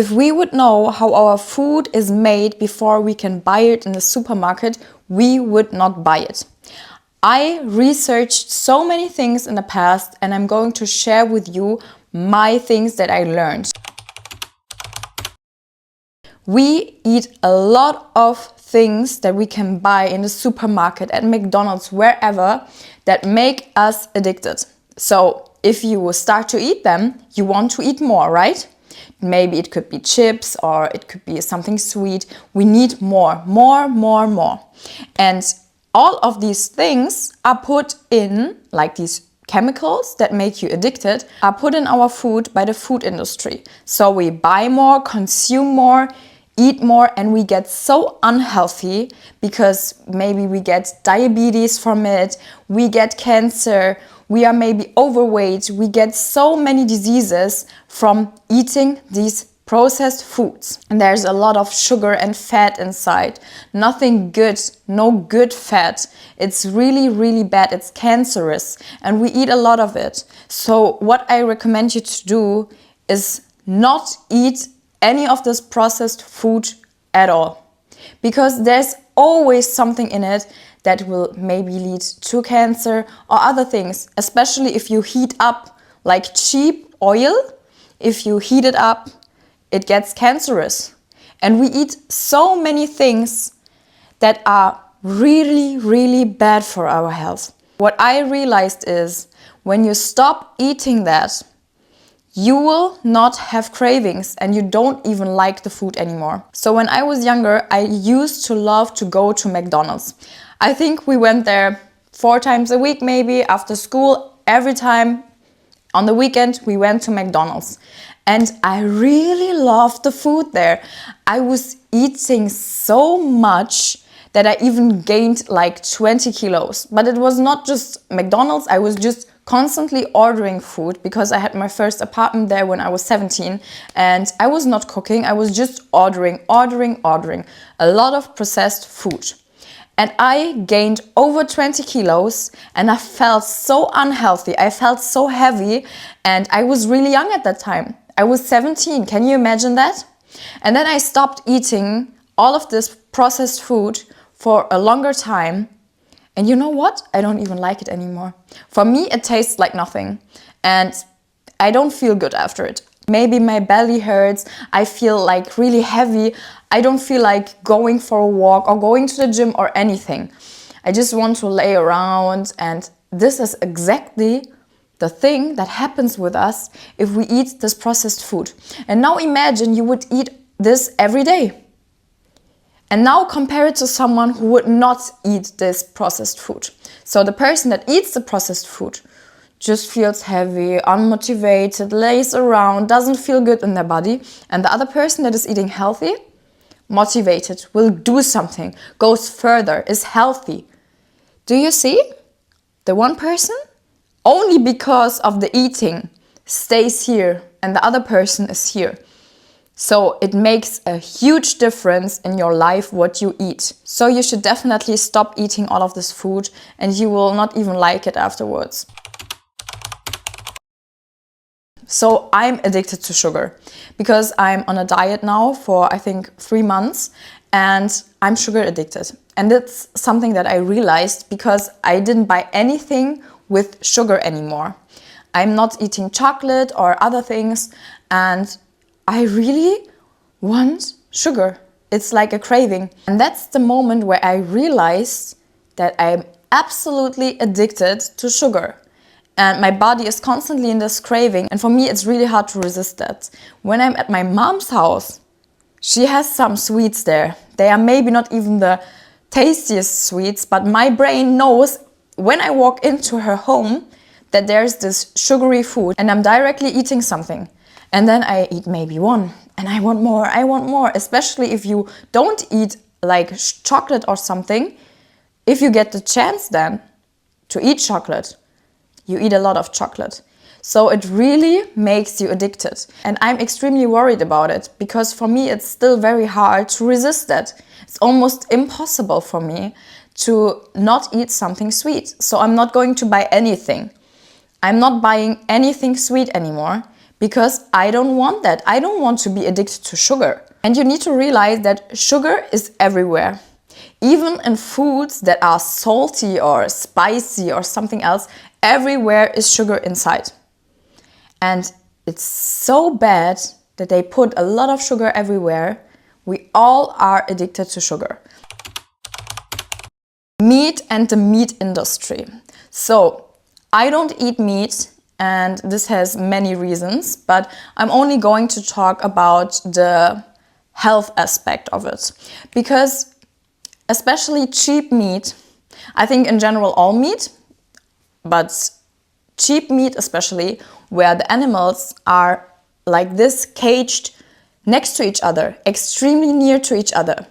If we would know how our food is made before we can buy it in the supermarket, we would not buy it. I researched so many things in the past, and I'm going to share with you my things that I learned. We eat a lot of things that we can buy in the supermarket, at McDonald's, wherever, that make us addicted. So if you start to eat them, you want to eat more, right? Maybe it could be chips or it could be something sweet. We need more. And all of these things are put in, like these chemicals that make you addicted, are put in our food by the food industry. So we buy more, consume more, eat more, and we get so unhealthy because maybe we get diabetes from it, we get cancer, we are maybe overweight, we get so many diseases from eating these processed foods. And there's a lot of sugar and fat inside. Nothing good, no good fat. It's really bad, it's cancerous, and we eat a lot of it. So what I recommend you to do is not eat any of this processed food at all, because there's always something in it that will maybe lead to cancer or other things, especially if you heat up like cheap oil. If you heat it up, it gets cancerous. And we eat so many things that are really bad for our health. What I realized is when you stop eating that, you will not have cravings and you don't even like the food anymore. So when I was younger, I used to love to go to McDonald's. I think we went there 4 times a week, maybe after school. Every time on the weekend, we went to McDonald's. And I really loved the food there. I was eating so much that I even gained like 20 kilos. But it was not just McDonald's, I was just constantly ordering food because I had my first apartment there when I was 17 and I was not cooking, I was just ordering a lot of processed food. And I gained over 20 kilos and I felt so unhealthy, I felt so heavy, and I was really young at that time. I was 17, can you imagine that? And then I stopped eating all of this processed food for a longer time. And you know what? I don't even like it anymore. For me, it tastes like nothing. And I don't feel good after it. Maybe my belly hurts. I feel like really heavy. I don't feel like going for a walk or going to the gym or anything. I just want to lay around. And this is exactly the thing that happens with us if we eat this processed food. And now imagine you would eat this every day. And now compare it to someone who would not eat this processed food. So the person that eats the processed food just feels heavy, unmotivated, lays around, doesn't feel good in their body. And the other person that is eating healthy, motivated, will do something, goes further, is healthy. Do you see? The one person, only because of the eating, stays here and the other person is here. So it makes a huge difference in your life what you eat. So you should definitely stop eating all of this food and you will not even like it afterwards. So I'm addicted to sugar because I'm on a diet now for I think 3 months and I'm sugar addicted. And it's something that I realized because I didn't buy anything with sugar anymore. I'm not eating chocolate or other things, and I really want sugar. It's like a craving. And that's the moment where I realized that I'm absolutely addicted to sugar. And my body is constantly in this craving. And for me, it's really hard to resist that. When I'm at my mom's house, she has some sweets there. They are maybe not even the tastiest sweets, but my brain knows when I walk into her home that there's this sugary food and I'm directly eating something. And then I eat maybe one and I want more, especially if you don't eat like chocolate or something. If you get the chance then to eat chocolate, you eat a lot of chocolate. So it really makes you addicted. And I'm extremely worried about it because for me it's still very hard to resist that. It's almost impossible for me to not eat something sweet. So I'm not going to buy anything. I'm not buying anything sweet anymore because I don't want that. I don't want to be addicted to sugar. And you need to realize that sugar is everywhere. Even in foods that are salty or spicy or something else, everywhere is sugar inside. And it's so bad that they put a lot of sugar everywhere. We all are addicted to sugar. Meat and the meat industry. So I don't eat meat, and this has many reasons, but I'm only going to talk about the health aspect of it. Because especially cheap meat, I think in general all meat, but cheap meat especially, where the animals are like this caged next to each other, extremely near to each other,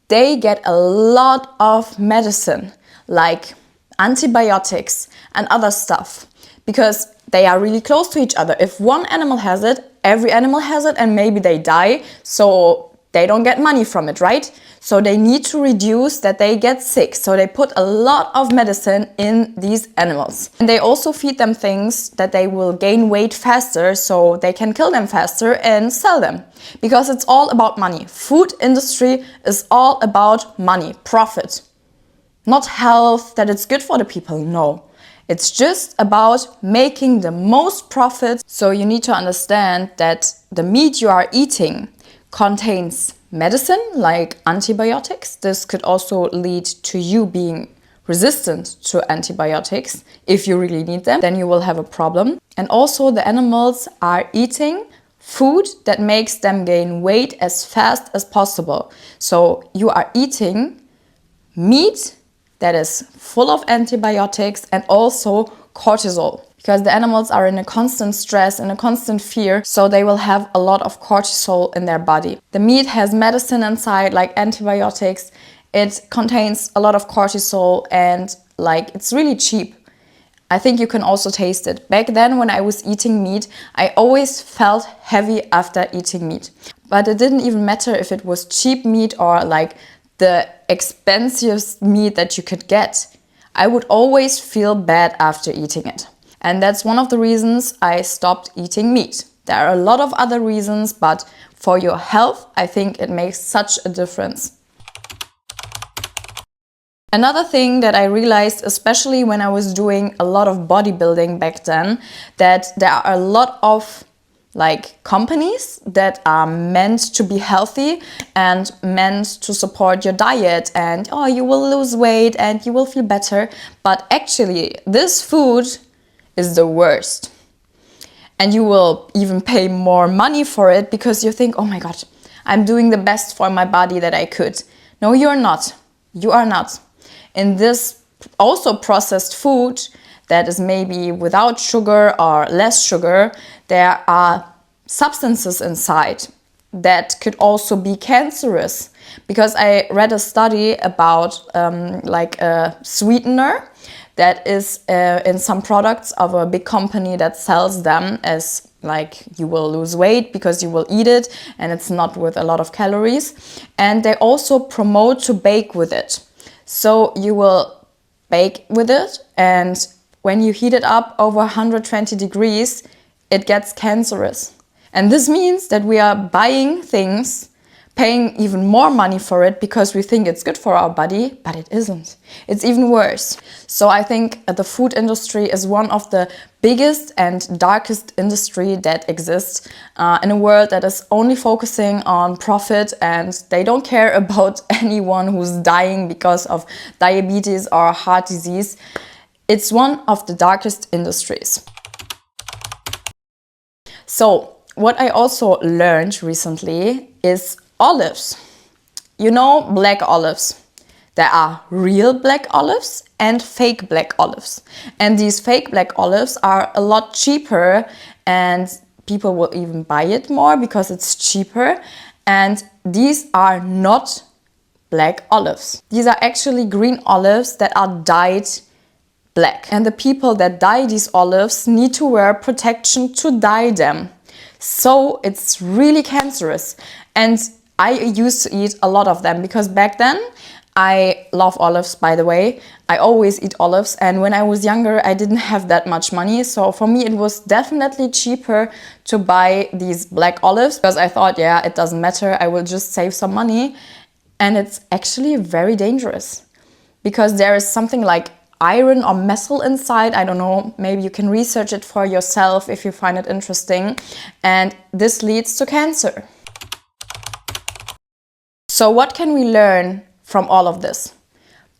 they get a lot of medicine like antibiotics and other stuff because they are really close to each other. If one animal has it, every animal has it, and maybe they die, so they don't get money from it, right? So they need to reduce that they get sick. So they put a lot of medicine in these animals. And they also feed them things that they will gain weight faster, so they can kill them faster and sell them. Because it's all about money. Food industry is all about money, profit. Not health, that it's good for the people, no. It's just about making the most profit. So you need to understand that the meat you are eating contains medicine like antibiotics. This could also lead to you being resistant to antibiotics. If you really need them, then you will have a problem. And also the animals are eating food that makes them gain weight as fast as possible. So you are eating meat that is full of antibiotics and also cortisol, because the animals are in a constant stress and a constant fear, so they will have a lot of cortisol in their body. The meat has medicine inside, like antibiotics. It contains a lot of cortisol, and like it's really cheap. I think you can also taste it. Back then when I was eating meat, I always felt heavy after eating meat. But it didn't even matter if it was cheap meat or like the expensive meat that you could get. I would always feel bad after eating it. And that's one of the reasons I stopped eating meat. There are a lot of other reasons, but for your health, I think it makes such a difference. Another thing that I realized, especially when I was doing a lot of bodybuilding back then, that there are a lot of like companies that are meant to be healthy and meant to support your diet, and oh, you will lose weight and you will feel better. But actually, this food is the worst. And you will even pay more money for it because you think, oh my God, I'm doing the best for my body that I could. No, you're not. You are not. In this also processed food that is maybe without sugar or less sugar, there are substances inside that could also be cancerous. Because I read a study about like a sweetener that is in some products of a big company that sells them as like you will lose weight because you will eat it and it's not with a lot of calories. And they also promote to bake with it. So you will bake with it, and when you heat it up over 120 degrees, it gets cancerous. And this means that we are buying things, paying even more money for it because we think it's good for our body, but it isn't. It's even worse. So I think the food industry is one of the biggest and darkest industry that exists in a world that is only focusing on profit, and they don't care about anyone who's dying because of diabetes or heart disease. It's one of the darkest industries. So what I also learned recently is olives. You know, black olives. There are real black olives and fake black olives. And these fake black olives are a lot cheaper, and people will even buy it more because it's cheaper. And these are not black olives. These are actually green olives that are dyed black. And the people that dye these olives need to wear protection to dye them. So it's really cancerous. And I used to eat a lot of them because back then I love olives, by the way. I always eat olives, and when I was younger, I didn't have that much money. So for me, it was definitely cheaper to buy these black olives because I thought, yeah, it doesn't matter. I will just save some money. And it's actually very dangerous because there is something like iron or metal inside. I don't know, maybe you can research it for yourself if you find it interesting. And this leads to cancer. So what can we learn from all of this?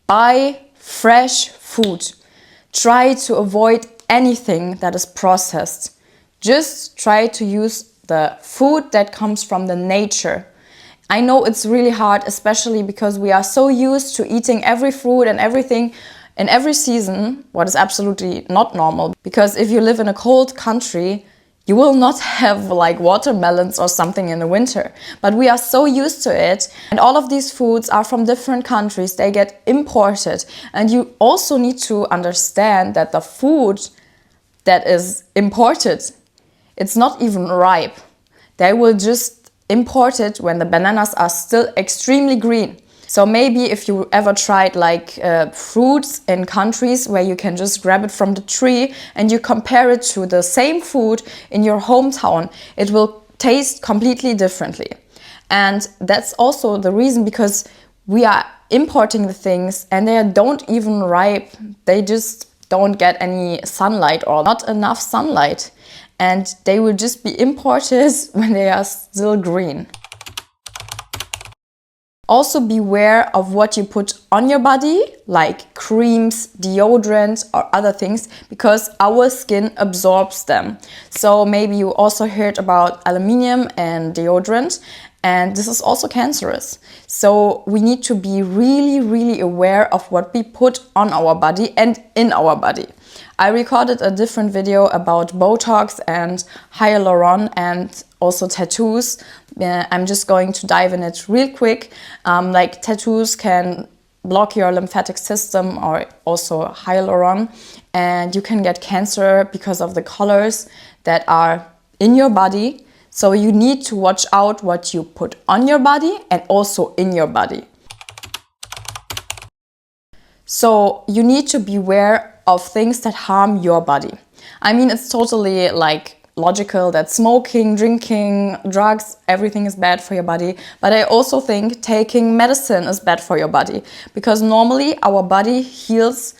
Buy fresh food. Try to avoid anything that is processed. Just try to use the food that comes from the nature. I know it's really hard, especially because we are so used to eating every fruit and everything in every season, what is absolutely not normal. Because if you live in a cold country, you will not have like watermelons or something in the winter. But we are so used to it. And all of these foods are from different countries. They get imported. And you also need to understand that the food that is imported, it's not even ripe. They will just import it when the bananas are still extremely green. So maybe if you ever tried like fruits in countries where you can just grab it from the tree and you compare it to the same food in your hometown, it will taste completely differently. And that's also the reason because we are importing the things and they don't even ripe. They just don't get any sunlight or not enough sunlight. And they will just be imported when they are still green. Also beware of what you put on your body, like creams, deodorant or other things, because our skin absorbs them. So maybe you also heard about aluminium and deodorant, and this is also cancerous. So we need to be really, really aware of what we put on our body and in our body. I recorded a different video about Botox and hyaluron and also tattoos. I'm just going to dive in it real quick. Like tattoos can block your lymphatic system or also hyaluron, and you can get cancer because of the colors that are in your body. So you need to watch out what you put on your body and also in your body. So you need to beware of things that harm your body. I mean, it's totally like logical that smoking, drinking, drugs, everything is bad for your body. But I also think taking medicine is bad for your body because normally our body heals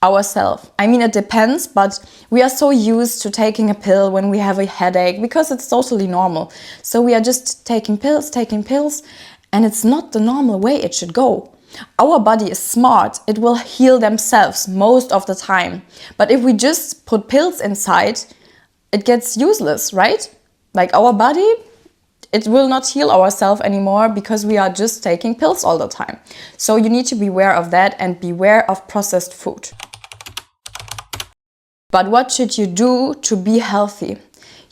ourselves. I mean, it depends, but we are so used to taking a pill when we have a headache because it's totally normal. So we are just taking pills, and it's not the normal way it should go. Our body is smart, it will heal themselves most of the time. But if we just put pills inside, it gets useless, right? Like our body, it will not heal ourselves anymore because we are just taking pills all the time. So you need to be aware of that and beware of processed food. But what should you do to be healthy?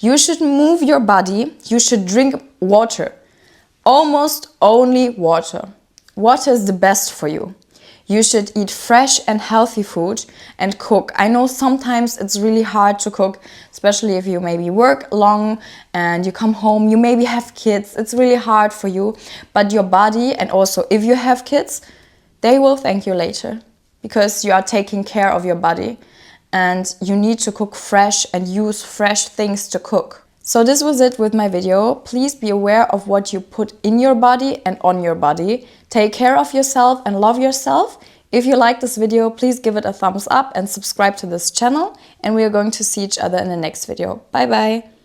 You should move your body, you should drink water. Almost only water. Water is the best for you. You should eat fresh and healthy food and cook. I know sometimes it's really hard to cook, especially if you maybe work long and you come home, you maybe have kids. It's really hard for you, but your body, and also if you have kids, they will thank you later because you are taking care of your body and you need to cook fresh and use fresh things to cook. So this was it with my video. Please be aware of what you put in your body and on your body. Take care of yourself and love yourself. If you like this video, please give it a thumbs up and subscribe to this channel. And we are going to see each other in the next video. Bye bye.